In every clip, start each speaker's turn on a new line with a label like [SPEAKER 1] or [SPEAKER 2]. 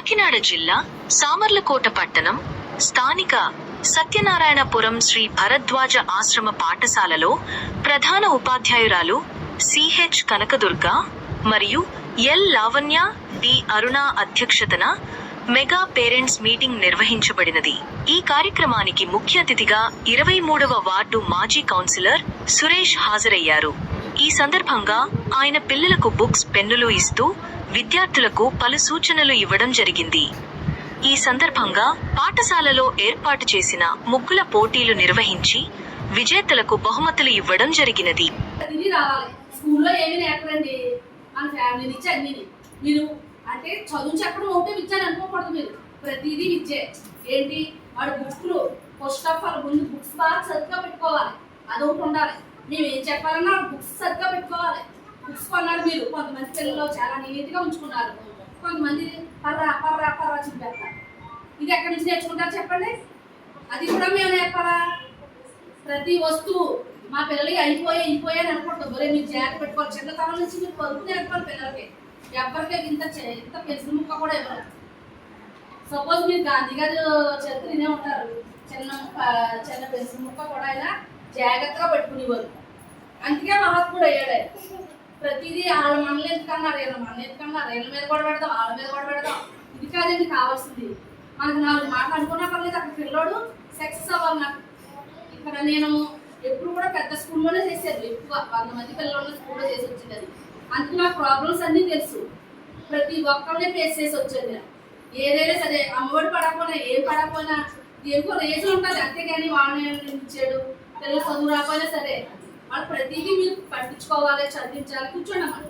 [SPEAKER 1] కాకినాడ జిల్లా సామర్లకోట పట్టణం స్థానిక సత్యనారాయణపురం శ్రీ భరద్వాజ ఆశ్రమ పాఠశాలలో ప్రధాన ఉపాధ్యాయురాలు సిహెచ్ కనకదుర్గ మరియు ఎల్ లావణ్య డి అరుణ అధ్యక్షతన మెగా పేరెంట్స్ మీటింగ్ నిర్వహించబడినది. ఈ కార్యక్రమానికి ముఖ్య అతిథిగా 23వ వార్డు మాజీ కౌన్సిలర్ సురేష్ హాజరయ్యారు. ఈ సందర్భంగా ఆయన పిల్లలకు బుక్స్, పెన్నులు ఇస్తూ విద్యార్థులకు పలు సూచనలు ఇవ్వడం జరిగింది. ఈ సందర్భంగా పాఠశాలలో ఏర్పాటు చేసిన ముగ్గుల పోటీలు నిర్వహించి విజేతలకు బహుమతులు ఇవ్వడం జరిగినది.
[SPEAKER 2] అంటే చదువు చెప్పడం ఒకటే విద్య అని అనుకోకూడదు. మీరు ప్రతిదీ విద్యే. ఏంటి వాడు బుక్లు ఫస్ట్ ఆఫ్ ఆల్ ముందు బుక్స్ బాగా సరిగ్గా పెట్టుకోవాలి, అదొకటి ఉండాలి. మేము ఏం చెప్పాలన్నా బుక్స్ సరిగ్గా పెట్టుకోవాలి. బుక్స్ కొన్నారు మీరు, కొంతమంది పిల్లలు చాలా నీట్గా ఉంచుకున్నారు, కొంతమంది పర్రా పర్రా పర్రా చెప్పేస్తారు. ఇది ఎక్కడి నుంచి నేర్చుకుంటారు చెప్పండి? అది కూడా మేము నేర్పాలా? ప్రతి వస్తువు మా పిల్లలకి అయిపోయాయి అని అనుకుంటాం. బరే మీరు జాగ్రత్త పెట్టుకోవాలి. చిన్నతనం నుంచి మీరు పరుపు నేర్పాలి పిల్లలకి. ఎవరికి ఇంత పెన్సిల్ ముక్క కూడా ఇవ్వరు. సపోజ్ మీరు గాంధీ గారు చరిత్ర వినే ఉంటారు. చిన్న పెన్సిల్ ముక్క కూడా ఇలా జాగ్రత్తగా పెట్టుకునేవారు. అందుకే మహాత్ముడు అయ్యాడు. ప్రతిదీ వాళ్ళ మనల్ని ఎందుకన్నారు, వీళ్ళ మీద కూడా పెడదాం, వాళ్ళ మీద కూడా పెడదాం. ఇది కాదండి కావాల్సింది. మనకు 4 మాటలు అనుకున్నా పర్లేదు, అక్కడ పిల్లోడు సక్సెస్ అవ్వాలి. నాకు ఇక్కడ నేను ఎప్పుడు కూడా పెద్ద స్కూల్లోనే చేసేది. ఎక్కువ 100 మంది పిల్లలు ఉన్న స్కూల్లో చేసి వచ్చింది. అది అందుకు నాకు ప్రాబ్లమ్స్ అన్నీ తెలుసు. ప్రతి ఒక్కరిని ఫేస్ చేసి వచ్చేది నేను. ఏదైనా సరే అమ్మఒడి పడకపోయినా ఏం పడకపోయినా దేనికో రీజన్ ఉంటుంది. అంతేగాని వాళ్ళని ఇచ్చాడు పిల్లలు చదువు రాకపోయినా సరే వాళ్ళు ప్రతిదీ మీరు పట్టించుకోవాలి, చదివించాలి. కూర్చోండి అన్నమాట.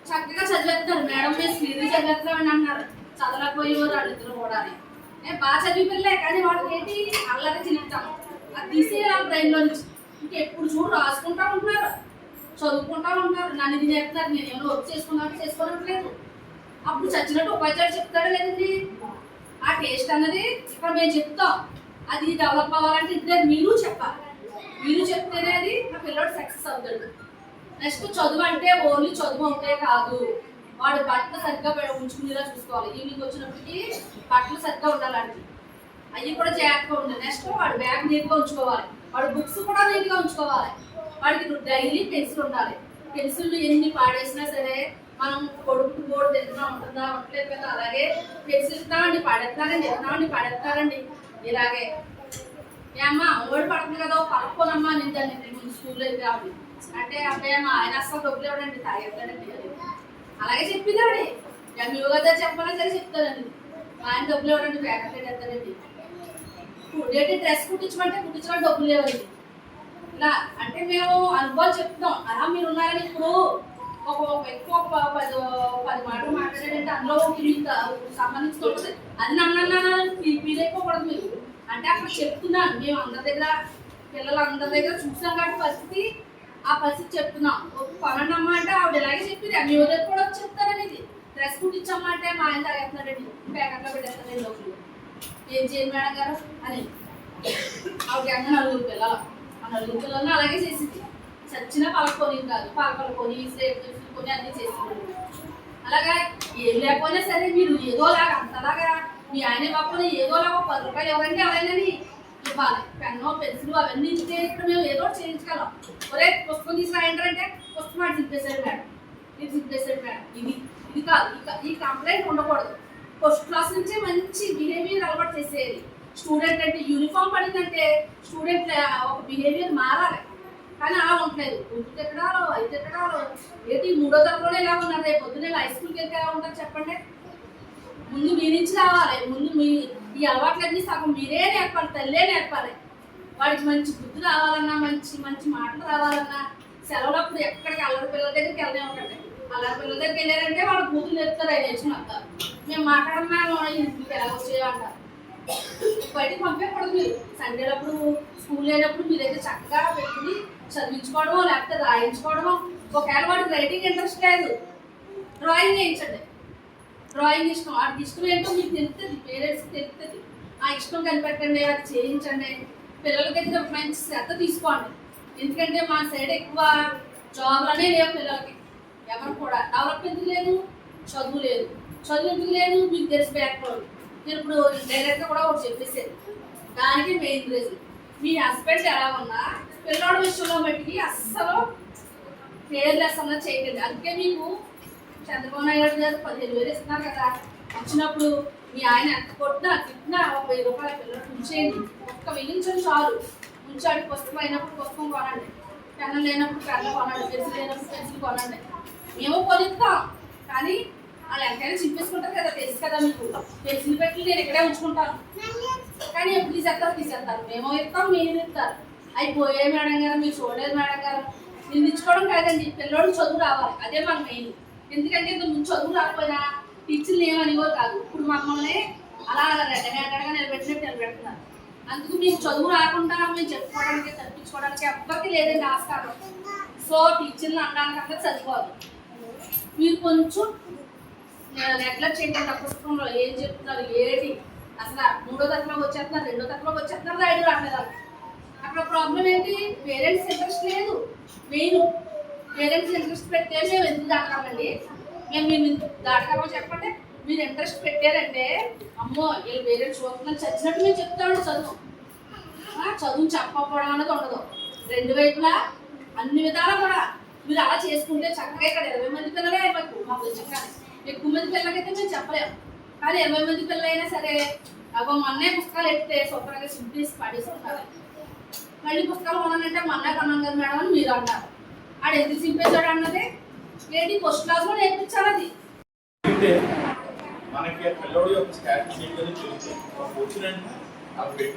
[SPEAKER 2] చక్కగా చదివేస్తున్నారు. మేడం మీద స్పీడ్గా చదివేస్తామని అన్నారు. చదవలేకపోయేవారు వాళ్ళిద్దరు కూడా. నేను బాగా చదివి పిల్లలే, కానీ వాళ్ళకి ఏంటి అల్లరి చిలుపుతాము. అది తీసేయాలి బ్రెయిన్లో నుంచి. ఇంకెప్పుడు చూడు రాసుకుంటా ఉంటున్నారు, చదువుకుంటా ఉంటారు. నన్ను ఇది చెప్తారు, నేను ఏమైనా వర్క్ చేసుకోవట్లేదు. అప్పుడు చచ్చినట్టు ఉపాధ్యాయుడు చెప్తాడు లేదండి. ఆ టేస్ట్ అన్నది ఇక్కడ మేము చెప్తాం. అది డెవలప్ అవ్వాలంటే ఇద్దరు మీరు చెప్పాలి. మీరు చెప్తేనే అది మా పిల్లడు సక్సెస్ అవుతాడు. నెక్స్ట్ చదువు అంటే ఓన్లీ చదువు ఉంటే కాదు, వాడు బట్టలు సరిగ్గా ఉంచుకునేలా చూసుకోవాలి. ఈవినింగ్ వచ్చినప్పటికీ బట్టలు సరిగ్గా ఉండాలండి, అవి కూడా జాగ్రత్తగా ఉండాలి. నెక్స్ట్ వాడు బ్యాగ్ నీట్గా ఉంచుకోవాలి, వాడు బుక్స్ కూడా నీట్గా ఉంచుకోవాలి. వాడికి డైలీ పెన్సిల్ ఉండాలి. పెన్సిల్ ఎన్ని పాడేసినా సరే మనం కొడుకు బోర్డు తింటున్నా ఉంటుందా ఉండలేదు కదా. అలాగే పెన్సిల్ ఇస్తామండి పాడేస్తారండి ఇలాగే. అమ్మ అమ్మఒడి పడుతుంది కదా, పడుకోనమ్మా నిందండి ముందు స్కూల్లో కాబట్టి అంటే అబ్బాయి అమ్మ ఆయన అసలు డబ్బులు ఇవ్వడండి, తాగేస్తాడండి. అలాగే చెప్పిందాడి ఎంఈఓ గారు చెప్పాలని సరే చెప్తారండి. ఆయన డబ్బులు ఇవ్వడండి, ప్యాకెట్ వేస్తాడండి. ఏంటి డ్రెస్ కుట్టించమని డబ్బులు లేవండి. ఇలా అంటే మేము అనుభవాలు చెప్తాం. అలా మీరు ఉన్నారని ఇప్పుడు ఎక్కువ 10 మాటలు మాట్లాడారంటే అందులో మీకు సంబంధించి ఉంటుంది. అది నన్ను ఫీల్ అయిపోకూడదు మీరు. అంటే అక్కడ చెప్తున్నాను. మేము అందరి దగ్గర పిల్లలందరి దగ్గర చూసాం కాబట్టి పరిస్థితి, ఆ పరిస్థితి చెప్తున్నాం. పన్నెండమ్మ అంటే ఆవిడ ఇలాగే చెప్పింది. మీ దగ్గర కూడా చెప్తారని ఇది డ్రెస్ కుట్టించమ్మా అంటే మా ఆయన తాగేస్తున్నాడండి, ప్యాకెట్లో పెట్టేస్తాడండి లోపల. ఏం చేయండి మేడం గారు అని ఆవిడ అన్న 4 పిల్లలు. ఆ 4 పిల్లలను అలాగే చేసింది. చచ్చిన పలకొని కాదు, పలకొని కొని అన్నీ చేసింది. అలాగా ఏం లేకపోయినా సరే మీరు ఏదోలాగా అంతలాగా మీ ఆయన కాకపోయినా ఏదోలాగా 10 రూపాయలు ఎవరంటే అలాగని ఇవ్వాలి. పెన్ను పెన్సిల్ అవన్నీ ఇస్తే ఇక్కడ మేము ఏదో చేయించగలం. ఒరే పుస్తకం తీసుకురాయండి అంటే పుస్తకం అది చింపేశాడు మేడం, ఇది చింపేశాడు మేడం. ఇది కాదు. ఈ కంప్లైంట్ ఉండకూడదు. ఫస్ట్ క్లాస్ నుంచే మంచి బిహేవియర్ అలవాటు చేసేది. స్టూడెంట్ అంటే యూనిఫామ్ పడిందంటే స్టూడెంట్ ఒక బిహేవియర్ మారాలి. కానీ అలా ఉండలేదు. 5th ఎక్కడాలో ఏంటి 3వ తరగతిలోనే ఎలా ఉన్నారు, రేపు పొద్దున్నే హై స్కూల్కి వెళ్తే ఎలా ఉంటారు చెప్పండి? ముందు మీ నుంచి రావాలి. ముందు మీ ఈ అలవాట్లన్నీ సగం మీరే నేర్పాలి, తల్లే నేర్పాలి. వాడికి మంచి బుద్ధి రావాలన్నా, మంచి మాటలు రావాలన్నా సెలవులప్పుడు ఎక్కడికి అల్లరి పిల్లల దగ్గరికి వెళ్ళే ఉంటండి. అల్లరి పిల్లల దగ్గరికి వెళ్ళారంటే వాడు బూతులు నేర్పుతారు, ఆయన నేర్చుకుని వస్తారు. మేము మాట్లాడమా ఇంటికి ఎలా వచ్చేయమంటారు. బయటకు పంపేయకూడదు. మీరు సండేలప్పుడు స్కూల్ లేనప్పుడు మీ దగ్గర చక్కగా పెట్టుకుని చదివించుకోవడమో లేకపోతే రాయించుకోవడమో. ఒకవేళ వాడికి రైటింగ్ ఇంట్రెస్ట్ లేదు, డ్రాయింగ్ వేయించండి. డ్రాయింగ్ ఇష్టం, వాడికి ఇష్టం ఏంటో మీకు తెలుస్తుంది, పేరెంట్స్కి తెలుస్తుంది. ఆ ఇష్టం కనిపెట్టండి, అది చేయించండి. పిల్లల దగ్గర మంచి శ్రద్ధ తీసుకోండి. ఎందుకంటే మా సైడ్ ఎక్కువ జాబ్లనే లేవు పిల్లలకి. ఎవరు కూడా డెవలప్మెంట్ లేదు, చదువు లేదు. చదువు ఎందుకు లేదు మీకు తెలిసి బ్యాక్గ్రౌండ్. నేను ఇప్పుడు డైరెక్ట్గా కూడా ఒకటి చెప్పేసాను. దానికి మెయిన్ రీజన్ మీ హస్బెండ్ ఎలా ఉన్నా పిల్లోడి విషయంలో మట్టికి అస్సలు కేర్లెస్ అన్నది చేయకండి. అందుకే మీకు చంద్రబాబు నాయుడు గారు 15,000 ఇస్తున్నారు కదా, వచ్చినప్పుడు మీ ఆయన ఎంత కొట్టినా తిట్టినా ఒక 1000 రూపాయల పిల్లలు ఉంచేయండి. ఒక్క వెలించడం చాలు. ఉంచాడు పుస్తకం అయినప్పుడు పుస్తకం కొనండి, పెన్ను లేనప్పుడు పెన్ను కొనండి, పెన్సిల్ లేనప్పుడు పెన్సిల్ కొనండి. మేము కొనిస్తాం కానీ వాళ్ళు ఎంతైనా చింపేసుకుంటారు కదా, తెలుసు కదా మీకు. పెన్సిల్ పెట్టి నేను ఇక్కడే ఉంచుకుంటాను కానీ ఎప్పుడు తీసేస్తారు. మేము ఇస్తాం, మీరు ఇస్తారు. అవి పోయే మేడం గారు మీరు చూడలేదు మేడం గారు. నేను ఇచ్చుకోవడం కాదండి, పిల్లోడు చదువు రావాలి, అదే మన మెయిన్. ఎందుకంటే ఇంత చదువు రాకపోయినా టీచర్లు ఏమనివ్వరు కాదు. ఇప్పుడు మమ్మల్ని అలా రెడ్డగా నిలబెట్టినట్టు నిలబెడుతున్నారు. అందుకు మీకు చదువు రాకుండా మేము చెప్పుకోవడానికి తప్పించుకోవడానికి ఎవ్వరికి లేదండి ఆస్కారం. సో టీచర్లు అనడానికి అంతా చదువుకోవాలి. మీరు కొంచెం నెగ్లెక్ట్ చేయండి. పుస్తకంలో ఏం చెప్తున్నారు ఏంటి, అసలు 3వ తరగతిలోకి వచ్చేస్తున్నారు, 2వ తరగతిలోకి వచ్చేస్తున్నారు, 5 రావట్లేదు. అక్కడ ప్రాబ్లం ఏంటి? పేరెంట్స్ ఇంట్రెస్ట్ లేదు. మెయిన్ పేరెంట్స్ ఇంట్రెస్ట్ పెడితే మేము ఎందుకు దాటాలండి? మేము దాటకామో చెప్పండి. మీరు ఇంట్రెస్ట్ పెట్టారంటే అమ్మో వీళ్ళు పేరెంట్స్ చూస్తున్నారు చచ్చినట్టు మేము చెప్తామండి. చదువు చెప్పకపోవడం అనేది ఉండదు. 2 వైపులా అన్ని విధాలా కూడా మీరు అలా చేసుకుంటే చక్కగా ఇక్కడ 20 మంది పిల్లలే అయిపోతుంది. మాకు చక్కగా ఎక్కువ మంది పిల్లలకైతే మేము చెప్పలేము, కానీ 20 మంది పిల్లలు అయినా సరే అగో మొన్నే పుస్తకాలు ఎత్తే సూపర్గా సింపేసి పడేసుకుంటారు. మళ్ళీ పుస్తకాలు కొనాలంటే మొన్నే కొన్నాం కదా మేడం అని మీరు అంటారు. ఆడు ఎందుకు సింపేశాడు అన్నది ఏంటి ఫస్ట్ క్లాస్ లో నేర్పించాలి. అది
[SPEAKER 3] మనకి పిల్లడు యొక్క స్టాటస్ ఏంటని తెలుస్తుంది.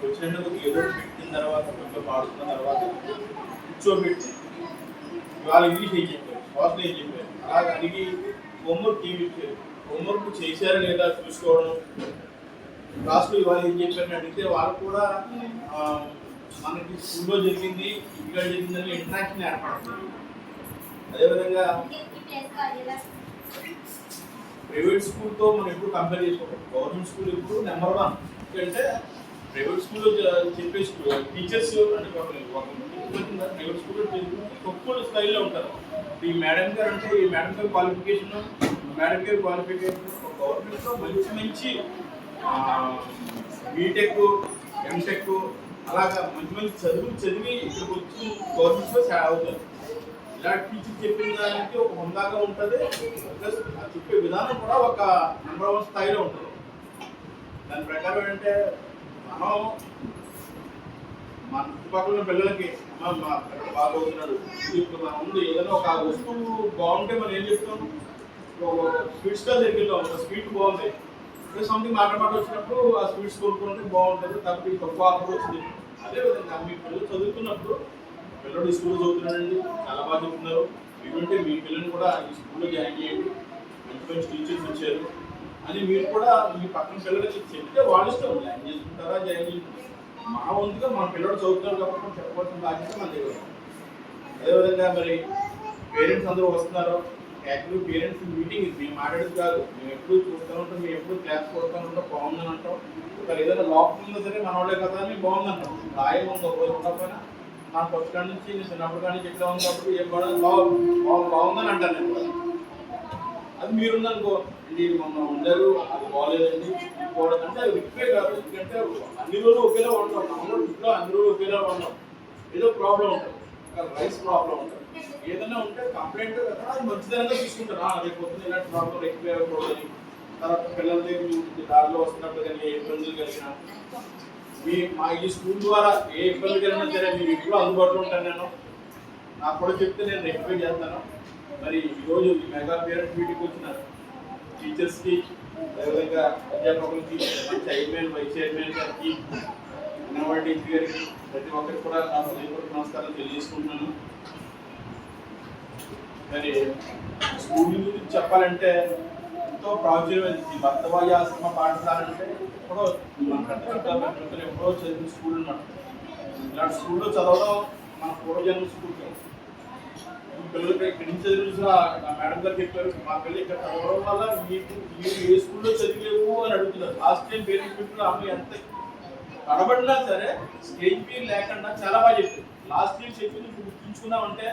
[SPEAKER 3] వచ్చినట్టు ఏదో పెట్టిన తర్వాత కొంచెం పాడుతున్న తర్వాత కూర్చోబెట్టి వాళ్ళు ఇంగ్లీష్ ఏం చెప్పారు, సోషల్ ఏం చెప్పారు, అలాగే అడిగి హోంవర్క్ ఏమి ఇచ్చారు, హోంవర్క్ చేశారా లేదా చూసుకోవడం, క్లాస్లో ఇవాళ ఏం చెప్పారని అడిగితే వాళ్ళు కూడా మనకి స్కూల్లో జరిగింది ఇక్కడ జరిగిందని ఇంటరాక్షన్ ఏర్పడుతుంది. అదేవిధంగా ప్రైవేట్ స్కూల్తో మనం ఎప్పుడు కంపేర్ చేసుకోవాలి. గవర్నమెంట్ స్కూల్ ఎప్పుడు నెంబర్ 1. ఎందుకంటే ప్రైవేట్ స్కూల్లో చెప్పే టీచర్స్ అంటే ప్రైవేట్ స్కూల్లో తక్కువ స్థాయిలో ఉంటారు. ఈ మేడం గారు అంటే ఈ మేడం గారి క్వాలిఫికేషన్ గవర్నమెంట్లో మంచి బీటెక్ ఎంటెక్ అలాగా మంచి చదివి ఇక్కడికి వచ్చి గవర్నమెంట్లో అవుతారు. ఇలా టీచర్ చెప్పిన దానికి ఒక హుందాగా ఉంటుంది, ప్లస్ చెప్పే విధానం కూడా ఒక నెంబర్ 1 స్థాయిలో ఉంటుంది. దాని ప్రకారం ఏంటంటే మనం మన చుట్టుపక్కల పిల్లలకి మా బాగా అవుతున్నాడు మన ముందు ఏదైనా ఒక వస్తువు బాగుంటే మనం ఏం చెప్తాం, స్వీట్ స్టాల్ దగ్గరికి వెళ్తాం, ఒక స్వీట్ బాగుంది సంథింగ్ మాట వచ్చినప్పుడు ఆ స్వీట్స్ కొనుక్కుంటే బాగుంటుంది, తప్పి తక్కువ ఆఫర్ వచ్చింది. అదేవిధంగా మీ పిల్లలు చదువుతున్నప్పుడు పిల్లలు ఈ స్కూల్లో చదువుతున్నారండి, చాలా బాగా చెప్తున్నారు, ఎందుకంటే మీ పిల్లల్ని కూడా ఈ స్కూల్లో జాయిన్ చేయండి, మంచి టీచర్స్ వచ్చారు అని మీరు కూడా మీ పక్కన పిల్లలకి చెప్తే వాళ్ళు ఇష్టం జాయిన్ చేసుకుంటారా జాయిన్ చేసుకుంటారు. మా వంతుగా మన పిల్లలు చదువుతున్నారు కాబట్టి చెప్పవలసిన బాధ్యత మన దగ్గర. అదేవిధంగా మరి పేరెంట్స్ అందరూ వస్తున్నారు, యాక్చువల్లీ పేరెంట్స్ మీటింగ్ మేము మాట్లాడేది కాదు, మేము ఎప్పుడు చూస్తూ ఉంటాం, మేము ఎప్పుడు క్లాస్ కొడుతూ ఉంటాం, బాగుందని అంటాం. ఒకవేళ ఏదైనా లోపం ఉందో సరే మన వాళ్ళే కదా అని బాగుందంటాం. రాయం ఉంది ఒక రోజు ఉండకపోయినా నా ఫస్ట్ కాడి నుంచి నేను చిన్నప్పటి కాడి నుంచి ఎట్లా ఉంది కాబట్టి ఏం బాగుందని అంటాను నేను కూడా. అది మీరుందనుకో ఇది మొన్న ఉండరు అది బాగోలేదండి అంటే అది రిక్వే కాదు. ఎందుకంటే అన్ని రోజులు ఒకేలా ఉంటాం, మామూలు ఇంట్లో అన్ని రోజులు ఒకేలా ఉంటాం, ఏదో ప్రాబ్లం ఉంటుంది, రైస్ ప్రాబ్లం ఉంటుంది, ఏదైనా ఉంటే కంప్లైంట్ అది మంచిదనంగా తీసుకుంటారు. రేపు పొద్దున్న ఇలాంటి ప్రాబ్లం రిక్వే అవ్వకూడదని. తర్వాత పిల్లల దగ్గర దారిలో వస్తున్నప్పుడు కానీ ఏ ఇబ్బందులు కలిగినా మా ఈ స్కూల్ ద్వారా ఏ ఇబ్బంది కలిగినా సరే మీ ఇంట్లో అందుబాటులో ఉంటాను. నేను నాకు కూడా చెప్తే నేను రెక్టిఫై చేస్తాను. మరి ఈరోజు ఈ మెగా పేరెంట్స్ మీటింగ్ వచ్చిన టీచర్స్కి, అదేవిధంగా అధ్యాపకులకి, చైర్మన్ వైస్ చైర్మన్ గారికి, అంగన్వాడీ టీచర్ గారికి, ప్రతి ఒక్కరికి కూడా నా హృదయపూర్వక నమస్కారం తెలియజేసుకుంటున్నాను. మరి స్కూల్ గురించి చెప్పాలంటే ఎంతో ప్రాచుర్యమైంది. ఈ భరద్వాజ ఆశ్రమ పాఠశాల అంటే ఎప్పుడో ఎప్పుడో చదివిన స్కూల్ అన్నమాట. ఇలాంటి స్కూల్లో చదవడం మన పూర్వజన్మ స్కూల్. పిల్లలకి ఇక్కడి నుంచి చదివిన మేడం గారు చెప్పారు, మా పిల్లలు ఇక్కడ చదవడం వల్ల మీరు ఏ స్కూల్లో చదివేవు అని అడుగుతున్నారు. లాస్ట్ టైం పేరెంట్స్ మీట్లో అమ్మాయి ఎంత కనబడినా సరే స్టేజ్ ఫీల్ లేకుండా చాలా బాగా చెప్పింది. లాస్ట్ ఇయర్ చెప్పింది ఇప్పుడు గుర్తుంచుకున్నామంటే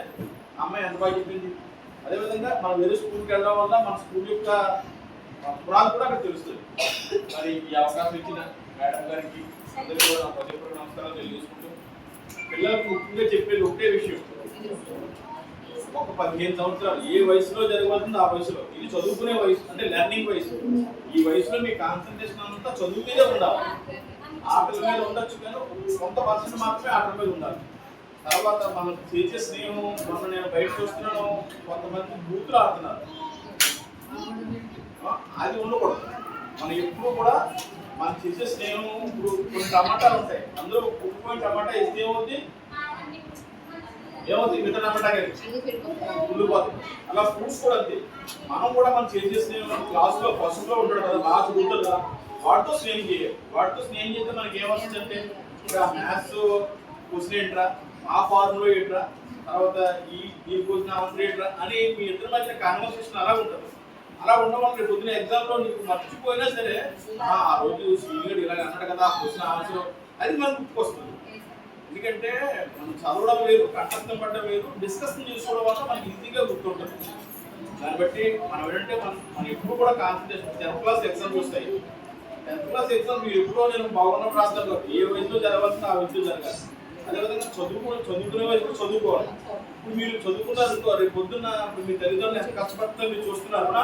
[SPEAKER 3] అమ్మాయి ఎంత బాగా చెప్పింది. అదేవిధంగా మనం వేరే స్కూల్కి వెళ్ళడం వల్ల మన స్కూల్ యొక్క పురాణం కూడా అక్కడ తెలుస్తుంది. మరి ఈ అవకాశం ఇచ్చిన మేడం గారికి అందరికీ కూడా నా హృదయపూర్వక నమస్కారాలు తెలియజేసుకుంటూ, పిల్లలకు ముఖ్యంగా చెప్పేది ఒకటే విషయం, ఒక 15 సంవత్సరాలు ఏ వయసులో జరగవలసిందో ఆ వయసులో, ఇది చదువుకునే వయసు అంటే లెర్నింగ్ వయసు. ఈ వయసులో మీ కాన్సన్ట్రేషన్ అంతా చదువు మీదే ఉండాలి. ఆటల మీద ఉండొచ్చు కానీ కొంత పర్సెంట్ మాత్రమే ఆటల మీద ఉండాలి. తర్వాత మనం చేసే స్నేహం, మొన్న నేను బయట చూస్తున్నాను, కొంతమంది బూతులు ఆడుతున్నారు, అది ఉండకూడదు. మనం ఎప్పుడు కూడా మనం చేసే స్నేహం, ఇప్పుడు కొన్ని టమాటాలు ఉంటాయి, అందులో ఉప్పు టమాటా వేస్తే ఏమవుతుంది, మిగతా టమాటా ఉండిపోతుంది. అలా ఫ్రూట్స్ కూడా అంతే. మనం కూడా మనం చేసే స్నేహం, క్లాసులో పసుపులో ఉంటాడు కదా, బాగా చదువుతాడు కదా, వాటితో స్నేహం చేయాలి. వాటితో స్నేహం చేస్తే మనకి ఏమొస్తుందంటే, ఇప్పుడు ఆ మ్యాథ్స్ క్వశ్చన్ ఏంట్రా, ఆ ఫార్ములా ఏంట్రా, తర్వాత ఈ క్వశ్చన్ ఆన్సర్ ఏంట్రా అని మీ ఇద్దరి మధ్య కాన్వర్సేషన్ అలా ఉంటుంది. అలా ఉండడం వల్ల రేపు పొద్దున ఎగ్జామ్లో నీకు మర్చిపోయినా సరే, ఆ రోజు సీనియర్ ఇలాగ అన్నాడు కదా, ఆ క్వశ్చన్ ఆన్సర్ అది మనకు గుర్తుకొస్తుంది. ఎందుకంటే మనం చదవడం వేరు, కంఠస్థం పడడం వేరు, డిస్కషన్ చేసుకోవడం వల్ల మనకి ఈజీగా గుర్తుంటుంది. దాన్ని బట్టి మనం ఏంటంటే మనం ఎప్పుడు కూడా కాన్సన్ట్రేషన్, 10th క్లాస్ ఎగ్జామ్స్ వస్తాయి. 10th క్లాస్ ఎగ్జామ్ మీరు ఎప్పుడో నేను బాగున్న ప్రాంతంలో ఏ వయసులో జరగాల్సిన ఆ వయసులో జరగాలి. అదేవిధంగా చదువుకునే వయసులో చదువుకోవాలి. ఇప్పుడు మీరు చదువుకున్నారనుకో, రేపు పొద్దున్న మీ తల్లిదండ్రులు ఎంత కష్టపడుతుందో మీరు చూస్తున్నారా?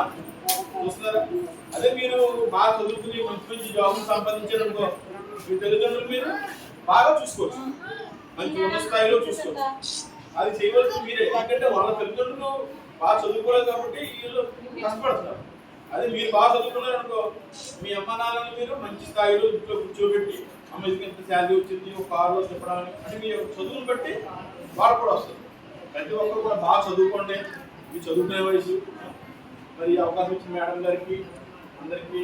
[SPEAKER 3] అదే మీరు బాగా చదువుకుని మంచి మంచి జాబులు సంపాదించారనుకో, మీ తల్లిదండ్రులు మీరు బాగా చూసుకోవచ్చు, మంచి ఉన్న స్థాయిలో చూసుకోవచ్చు. అది చేయవలసింది మీరే, ఎందుకంటే వాళ్ళ తల్లిదండ్రులు బాగా చదువుకోలేదు కాబట్టి వీళ్ళు కష్టపడుతున్నారు. అదే మీరు బాగా చదువుకున్నారనుకో, మీ అమ్మ నాన్నలు మీరు మంచి స్థాయిలో ఇంట్లో కూర్చోబెట్టి, అమ్మకి ఎంత శాలరీ వచ్చింది, ఒక కారులో చెప్పడానికి, అంటే మీ చదువును బట్టి వాడు కూడా వస్తుంది. ప్రతి ఒక్కరు కూడా బాగా చదువుకోండి, మీ చదువుకునే వయసు. మరి అవకాశం ఇచ్చిన మేడం గారికి అందరికీ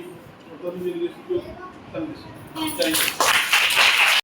[SPEAKER 3] కృతజ్ఞతలు తెలియజేస్తూ థ్యాంక్ యూ.